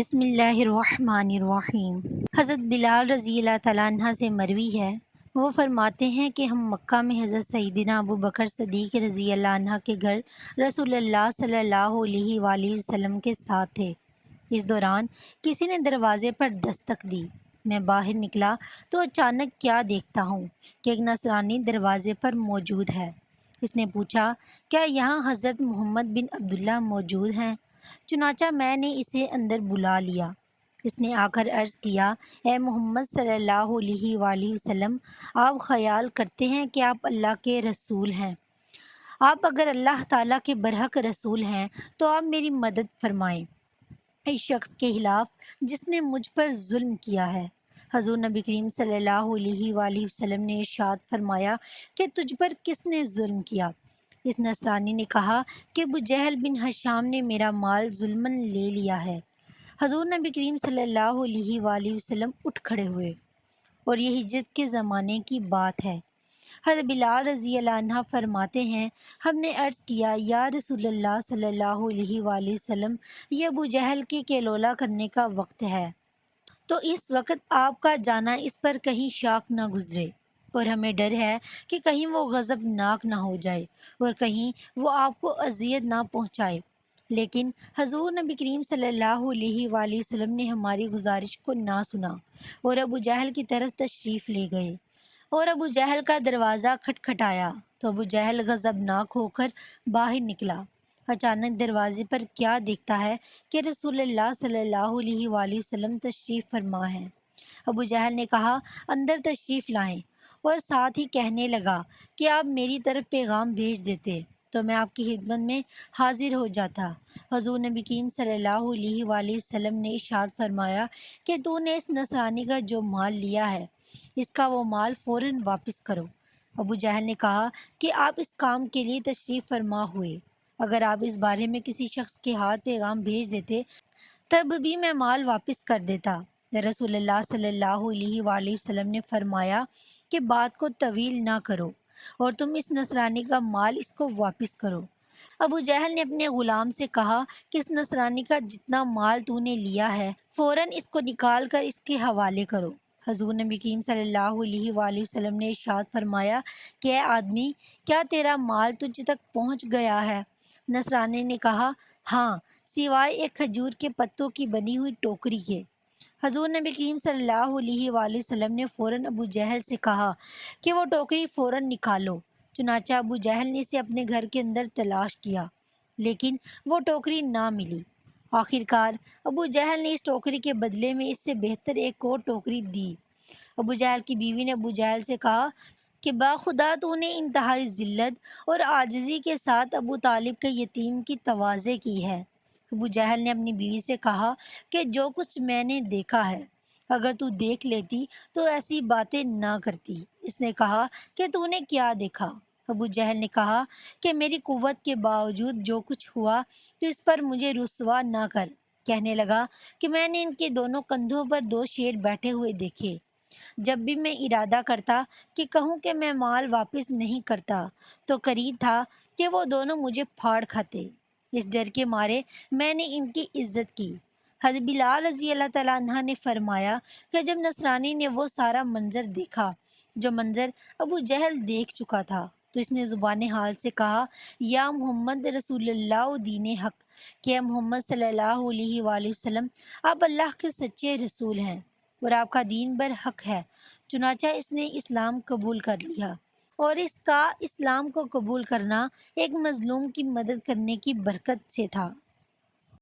بسم اللہ الرحمن الرحیم۔ حضرت بلال رضی اللہ تعالیٰ عنہ سے مروی ہے، وہ فرماتے ہیں کہ ہم مکہ میں حضرت سیدنا ابو بکر صدیق رضی اللہ عنہ کے گھر رسول اللہ صلی اللہ علیہ وآلہ وسلم کے ساتھ تھے۔ اس دوران کسی نے دروازے پر دستک دی۔ میں باہر نکلا تو اچانک کیا دیکھتا ہوں کہ ایک نصرانی دروازے پر موجود ہے۔ اس نے پوچھا، کیا یہاں حضرت محمد بن عبداللہ موجود ہیں؟ چنانچہ میں نے اسے اندر بلا لیا۔ اس نے آ کر عرض کیا، اے محمد صلی اللہ علیہ وآلہ وسلم، آپ خیال کرتے ہیں کہ آپ اللہ کے رسول ہیں۔ آپ اگر اللہ تعالیٰ کے برحق رسول ہیں تو آپ میری مدد فرمائیں اس شخص کے خلاف جس نے مجھ پر ظلم کیا ہے۔ حضور نبی کریم صلی اللہ علیہ وآلہ وسلم نے ارشاد فرمایا کہ تجھ پر کس نے ظلم کیا؟ اس نصرانی نے کہا کہ ابو جہل بن ہشام نے میرا مال ظلماً لے لیا ہے۔ حضور نبی کریم صلی اللہ علیہ وآلہ وسلم اٹھ کھڑے ہوئے، اور یہ ہجرت کے زمانے کی بات ہے۔ حضرت بلال رضی اللہ عنہ فرماتے ہیں، ہم نے عرض کیا، یا رسول اللہ صلی اللہ علیہ وآلہ وسلم، یہ ابو جہل کے کیلولا کرنے کا وقت ہے، تو اس وقت آپ کا جانا اس پر کہیں شاک نہ گزرے، اور ہمیں ڈر ہے کہ کہیں وہ غضبناک نہ ہو جائے اور کہیں وہ آپ کو اذیت نہ پہنچائے۔ لیکن حضور نبی کریم صلی اللہ علیہ وآلہ وسلم نے ہماری گزارش کو نہ سنا اور ابو جہل کی طرف تشریف لے گئے، اور ابو جہل کا دروازہ کھٹکھٹایا تو ابو جہل غضبناک ہو کر باہر نکلا۔ اچانک دروازے پر کیا دیکھتا ہے کہ رسول اللہ صلی اللہ علیہ وآلہ وسلم تشریف فرما ہے۔ ابو جہل نے کہا، اندر تشریف لائیں، اور ساتھ ہی کہنے لگا کہ آپ میری طرف پیغام بھیج دیتے تو میں آپ کی خدمت میں حاضر ہو جاتا۔ حضور نبی کریم صلی اللہ علیہ وآلہ وسلم نے ارشاد فرمایا کہ تو نے اس نصرانی کا جو مال لیا ہے، اس کا وہ مال فوراً واپس کرو۔ ابو جہل نے کہا کہ آپ اس کام کے لیے تشریف فرما ہوئے، اگر آپ اس بارے میں کسی شخص کے ہاتھ پیغام بھیج دیتے تب بھی میں مال واپس کر دیتا۔ رسول اللہ صلی اللہ علیہ وآلہ وسلم نے فرمایا کہ بات کو طویل نہ کرو اور تم اس نصرانی کا مال اس کو واپس کرو۔ ابو جہل نے اپنے غلام سے کہا کہ اس نصرانی کا جتنا مال تو نے لیا ہے فوراً اس کو نکال کر اس کے حوالے کرو۔ حضور نبی کریم صلی اللہ علیہ وآلہ وسلم نے ارشاد فرمایا کہ اے آدمی، کیا تیرا مال تجھ تک پہنچ گیا ہے؟ نصرانی نے کہا، ہاں، سوائے ایک کھجور کے پتوں کی بنی ہوئی ٹوکری کے۔ حضور نبی کریم صلی اللہ علیہ وآلہ وسلم نے فوراً ابو جہل سے کہا کہ وہ ٹوکری فوراً نکالو۔ چنانچہ ابو جہل نے اسے اپنے گھر کے اندر تلاش کیا، لیکن وہ ٹوکری نہ ملی۔ آخرکار ابو جہل نے اس ٹوکری کے بدلے میں اس سے بہتر ایک اور ٹوکری دی۔ ابو جہل کی بیوی نے ابو جہل سے کہا کہ باخدا تو نے انتہائی ذلت اور عاجزی کے ساتھ ابو طالب کے یتیم کی تواضع کی ہے۔ ابو جہل نے اپنی بیوی سے کہا کہ جو کچھ میں نے دیکھا ہے، اگر تو دیکھ لیتی تو ایسی باتیں نہ کرتی۔ اس نے کہا کہ تو نے کیا دیکھا؟ ابو جہل نے کہا کہ میری قوت کے باوجود جو کچھ ہوا تو اس پر مجھے رسوا نہ کر۔ کہنے لگا کہ میں نے ان کے دونوں کندھوں پر دو شیر بیٹھے ہوئے دیکھے۔ جب بھی میں ارادہ کرتا کہ کہوں کہ میں مال واپس نہیں کرتا تو قریب تھا کہ وہ دونوں مجھے پھاڑ کھاتے۔ اس ڈر کے مارے میں نے ان کی عزت کی۔ حضرت بلال رضی اللہ تعالیٰ عنہ نے فرمایا کہ جب نصرانی نے وہ سارا منظر دیکھا جو منظر ابو جہل دیکھ چکا تھا تو اس نے زبان حال سے کہا، یا محمد رسول اللہ دین حق، کہ محمد صلی اللہ علیہ وآلہ وسلم، آپ اللہ کے سچے رسول ہیں اور آپ کا دین برحق ہے۔ چنانچہ اس نے اسلام قبول کر لیا، اور اس کا اسلام کو قبول کرنا ایک مظلوم کی مدد کرنے کی برکت سے تھا۔